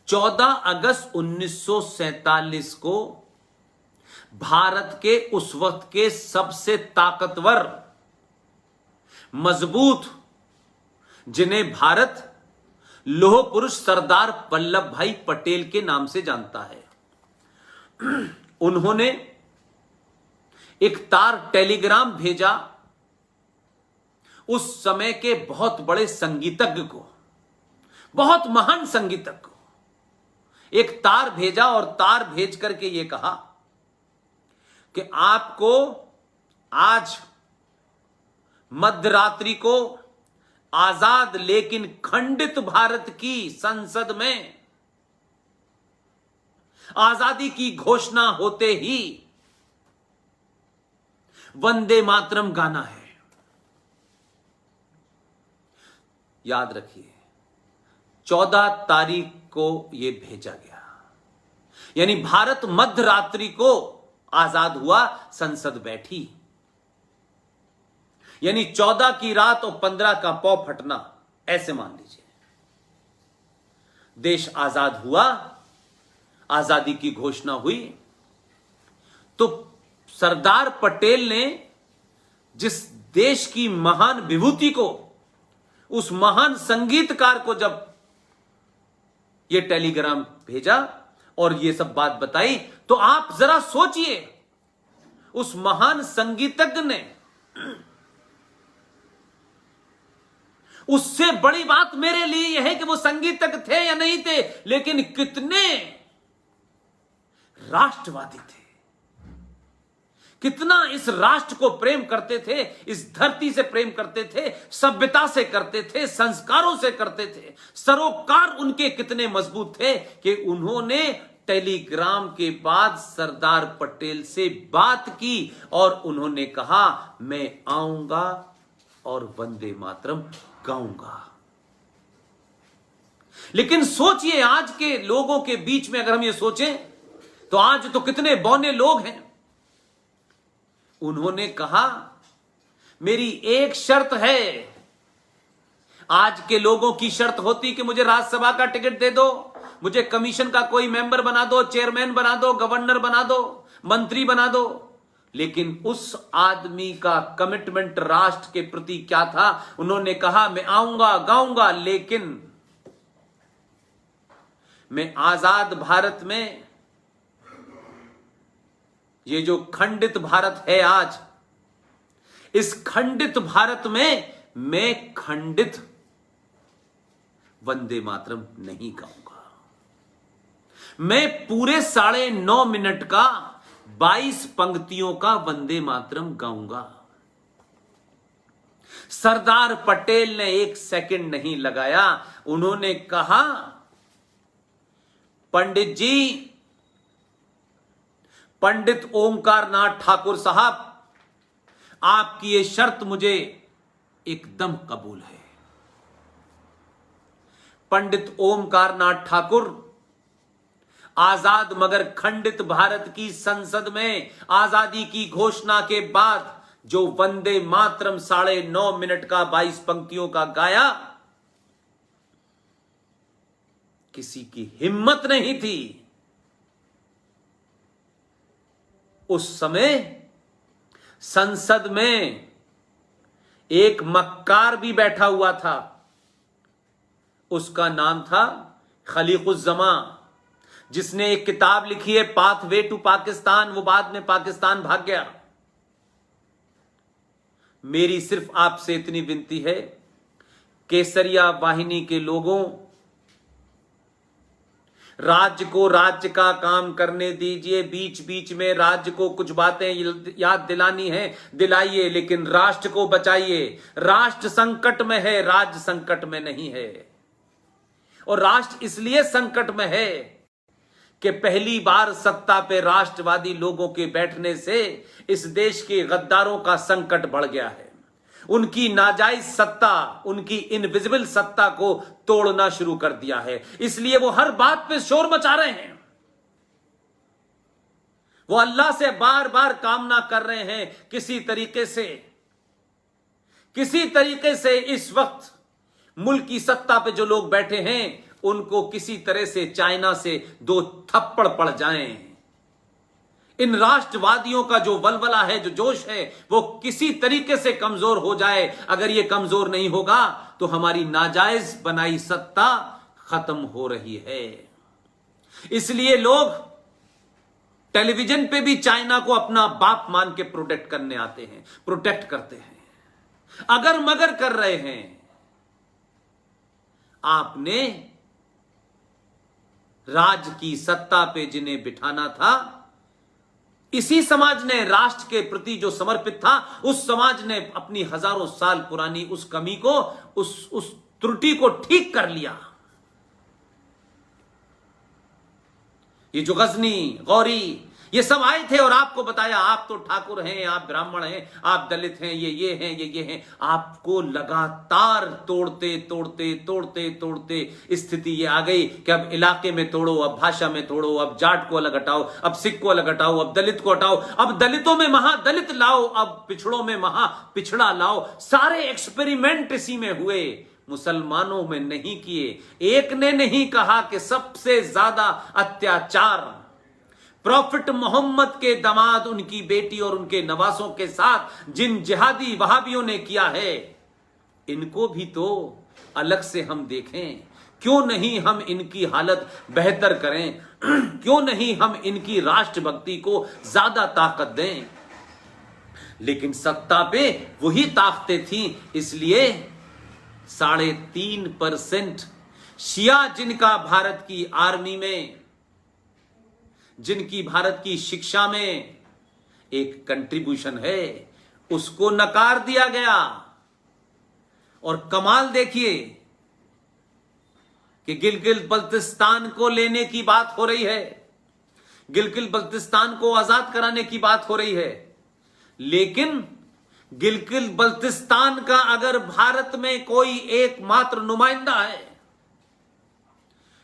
14 अगस्त 1947 को भारत के उस वक्त के सबसे ताकतवर, मजबूत, जिन्हें भारत लौह पुरुष सरदार वल्लभ भाई पटेल के नाम से जानता है, उन्होंने एक तार टेलीग्राम भेजा उस समय के बहुत बड़े संगीतज्ञ को, बहुत महान संगीतज्ञ को एक तार भेजा और तार भेज करके यह कहा कि आपको आज मध्यरात्रि को आजाद लेकिन खंडित भारत की संसद में आजादी की घोषणा होते ही वंदे मातरम गाना है। याद रखिए 14 तारीख को यह भेजा गया, यानी भारत मध्यरात्रि को आजाद हुआ, संसद बैठी, यानी 14 की रात और 15 का पौ फटना, ऐसे मान लीजिए। देश आजाद हुआ, आजादी की घोषणा हुई, तो सरदार पटेल ने जिस देश की महान विभूति को, उस महान संगीतकार को जब यह टेलीग्राम भेजा और यह सब बात बताई, तो आप जरा सोचिए, उस महान संगीतज्ञ ने, उससे बड़ी बात मेरे लिए यह है कि वो संगीतज्ञ थे या नहीं थे, लेकिन कितने राष्ट्रवादी थे, कितना इस राष्ट्र को प्रेम करते थे, इस धरती से प्रेम करते थे, सभ्यता से करते थे, संस्कारों से करते थे, सरोकार उनके कितने मजबूत थे कि उन्होंने टेलीग्राम के बाद सरदार पटेल से बात की और उन्होंने कहा मैं आऊंगा और वंदे मातरम गाऊंगा। लेकिन सोचिए, आज के लोगों के बीच में अगर हम ये सोचें तो आज तो कितने बौने लोग हैं। उन्होंने कहा मेरी एक शर्त है। आज के लोगों की शर्त होती कि मुझे राज्यसभा का टिकट दे दो, मुझे कमीशन का कोई मेंबर बना दो, चेयरमैन बना दो, गवर्नर बना दो, मंत्री बना दो। लेकिन उस आदमी का कमिटमेंट राष्ट्र के प्रति क्या था? उन्होंने कहा मैं आऊंगा, गाऊंगा, लेकिन मैं आजाद भारत में, ये जो खंडित भारत है आज, इस खंडित भारत में मैं खंडित वंदे मातरम नहीं गाऊंगा। मैं पूरे 9.5 मिनट का 22 पंक्तियों का वंदे मातरम गाऊंगा। सरदार पटेल ने एक सेकंड नहीं लगाया, उन्होंने कहा पंडित जी, पंडित ओमकार नाथ ठाकुर साहब, आपकी ये शर्त मुझे एकदम कबूल है। पंडित ओमकार नाथ ठाकुर आजाद मगर खंडित भारत की संसद में आजादी की घोषणा के बाद जो वंदे मातरम 9.5 मिनट का 22 पंक्तियों का गाया, किसी की हिम्मत नहीं थी। उस समय संसद में एक मक्कार भी बैठा हुआ था, उसका नाम था खलीकुज़्ज़मा, जिसने एक किताब लिखी है पाथवे टू पाकिस्तान। वो बाद में पाकिस्तान भाग गया। मेरी सिर्फ आपसे इतनी विनती है, केसरिया वाहिनी के लोगों, राज्य को राज्य का काम करने दीजिए। बीच बीच में राज्य को कुछ बातें याद दिलानी है, दिलाइए, लेकिन राष्ट्र को बचाइए। राष्ट्र संकट में है, राज्य संकट में नहीं है। और राष्ट्र इसलिए संकट में है कि पहली बार सत्ता पे राष्ट्रवादी लोगों के बैठने से इस देश के गद्दारों का संकट बढ़ गया है। उनकी नाजायज सत्ता, उनकी इनविजिबल सत्ता को तोड़ना शुरू कर दिया है। इसलिए वो हर बात पे शोर मचा रहे हैं। वो अल्लाह से बार बार कामना कर रहे हैं किसी तरीके से इस वक्त मुल्क की सत्ता पे जो लोग बैठे हैं उनको किसी तरह से चाइना से 2 थप्पड़ पड़ जाएं। इन राष्ट्रवादियों का जो वलवला है, जो जोश है, वो किसी तरीके से कमजोर हो जाए। अगर ये कमजोर नहीं होगा तो हमारी नाजायज बनाई सत्ता खत्म हो रही है। इसलिए लोग टेलीविजन पे भी चाइना को अपना बाप मान के प्रोटेक्ट करने आते हैं, प्रोटेक्ट करते हैं, अगर मगर कर रहे हैं। आपने राज की सत्ता पे जिन्हें बिठाना था, इसी समाज ने राष्ट्र के प्रति जो समर्पित था, उस समाज ने अपनी हजारों साल पुरानी उस कमी को, उस त्रुटि को ठीक कर लिया। ये जो गजनी, गौरी, ये सब आए थे और आपको बताया आप तो ठाकुर हैं, आप ब्राह्मण हैं, आप दलित हैं, ये हैं, ये हैं। आपको लगातार तोड़ते तोड़ते तोड़ते तोड़ते स्थिति ये आ गई कि अब इलाके में तोड़ो, अब भाषा में तोड़ो, अब जाट को अलग हटाओ, अब सिख को अलग हटाओ, अब दलित को हटाओ, अब दलितों में महादलित लाओ, अब पिछड़ों में महा पिछड़ा लाओ। सारे एक्सपेरिमेंट इसी में हुए, मुसलमानों में नहीं किए। एक ने नहीं कहा कि सबसे ज्यादा अत्याचार प्रॉफिट मोहम्मद के दामाद, उनकी बेटी और उनके नवासों के साथ जिन जिहादी वहाबियों ने किया है, इनको भी तो अलग से हम देखें। क्यों नहीं हम इनकी हालत बेहतर करें? क्यों नहीं हम इनकी राष्ट्रभक्ति को ज्यादा ताकत दें? लेकिन सत्ता पे वही ताकतें थी, इसलिए 3.5% शिया जिनका भारत की आर्मी में, जिनकी भारत की शिक्षा में एक कंट्रीब्यूशन है, उसको नकार दिया गया। और कमाल देखिए कि गिलगित बल्तिस्तान को लेने की बात हो रही है, गिलगित बल्तिस्तान को आजाद कराने की बात हो रही है, लेकिन गिलगित बल्तिस्तान का अगर भारत में कोई एकमात्र नुमाइंदा है,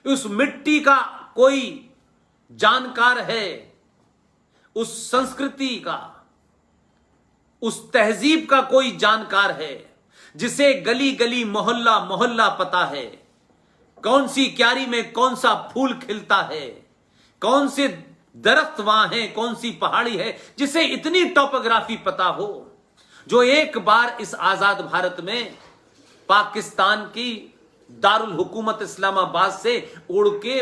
उस मिट्टी का कोई जानकार है, उस संस्कृति का, उस तहजीब का कोई जानकार है, जिसे गली गली मोहल्ला मोहल्ला पता है, कौन सी क्यारी में कौन सा फूल खिलता है, कौन से दरख्त वहां है, कौन सी पहाड़ी है, जिसे इतनी टोपोग्राफी पता हो, जो एक बार इस आजाद भारत में पाकिस्तान की दारुल हुकूमत इस्लामाबाद से उड़ के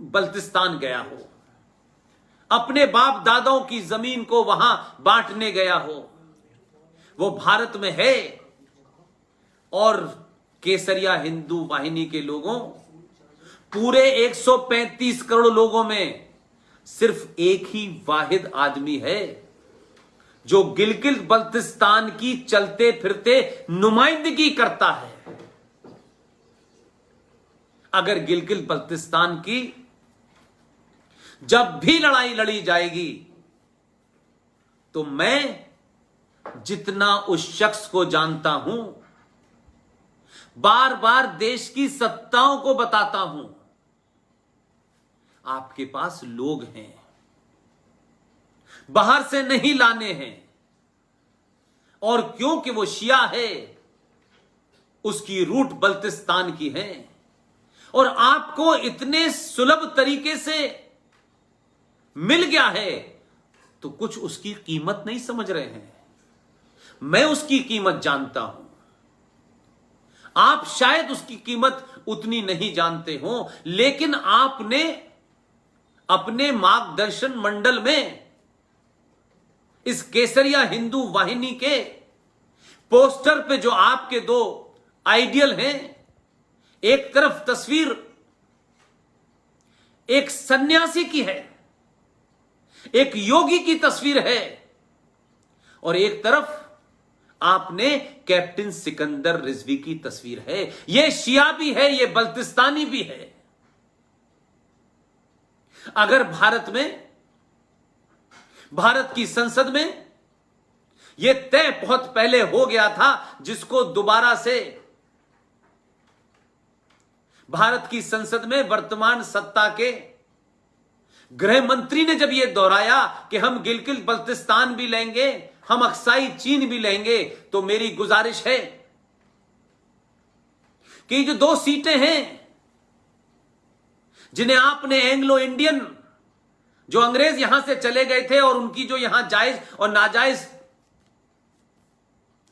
बल्तिस्तान गया हो, अपने बाप दादाओं की जमीन को वहां बांटने गया हो, वो भारत में है। और केसरिया हिंदू वाहिनी के लोगों, पूरे 135 करोड़ लोगों में सिर्फ एक ही वाहिद आदमी है जो गिलगित बल्तिस्तान की चलते फिरते नुमाइंदगी करता है। अगर गिलगित बल्तिस्तान की जब भी लड़ाई लड़ी जाएगी, तो मैं जितना उस शख्स को जानता हूं, बार बार देश की सत्ताओं को बताता हूं, आपके पास लोग हैं, बाहर से नहीं लाने हैं। और क्योंकि वो शिया है, उसकी रूट बल्तिस्तान की है, और आपको इतने सुलभ तरीके से मिल गया है, तो कुछ उसकी कीमत नहीं समझ रहे हैं। मैं उसकी कीमत जानता हूं, आप शायद उसकी कीमत उतनी नहीं जानते हो, लेकिन आपने अपने मार्गदर्शन मंडल में इस केसरिया हिंदू वाहिनी के पोस्टर पे जो आपके 2 आइडियल हैं, एक तरफ तस्वीर एक सन्यासी की है, एक योगी की तस्वीर है, और एक तरफ आपने कैप्टन सिकंदर रिजवी की तस्वीर है। यह शिया भी है, यह बल्तिस्तानी भी है। अगर भारत में, भारत की संसद में यह तय बहुत पहले हो गया था, जिसको दोबारा से भारत की संसद में वर्तमान सत्ता के गृह मंत्री ने जब यह दोहराया कि हम गिलगित बल्तिस्तान भी लेंगे, हम अक्साई चीन भी लेंगे, तो मेरी गुजारिश है कि जो 2 सीटें हैं जिन्हें आपने एंग्लो इंडियन, जो अंग्रेज यहां से चले गए थे और उनकी जो यहां जायज और नाजायज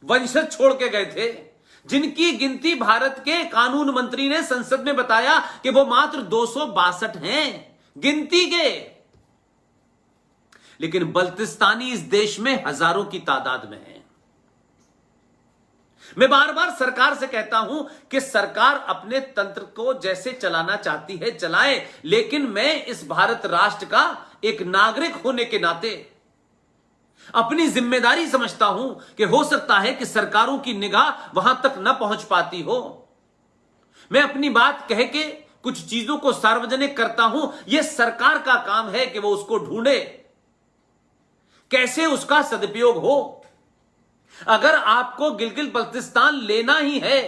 वंशज छोड़ के गए थे, जिनकी गिनती भारत के कानून मंत्री ने संसद में बताया कि वो मात्र 262 हैं गिनती के, लेकिन बल्तिस्तानी इस देश में हजारों की तादाद में हैं। मैं बार बार सरकार से कहता हूं कि सरकार अपने तंत्र को जैसे चलाना चाहती है चलाए, लेकिन मैं इस भारत राष्ट्र का एक नागरिक होने के नाते अपनी जिम्मेदारी समझता हूं कि हो सकता है कि सरकारों की निगाह वहां तक न पहुंच पाती हो। मैं अपनी बात कह के कुछ चीजों को सार्वजनिक करता हूं, यह सरकार का काम है कि वो उसको ढूंढे, कैसे उसका सदुपयोग हो। अगर आपको गिलगित बल्तिस्तान लेना ही है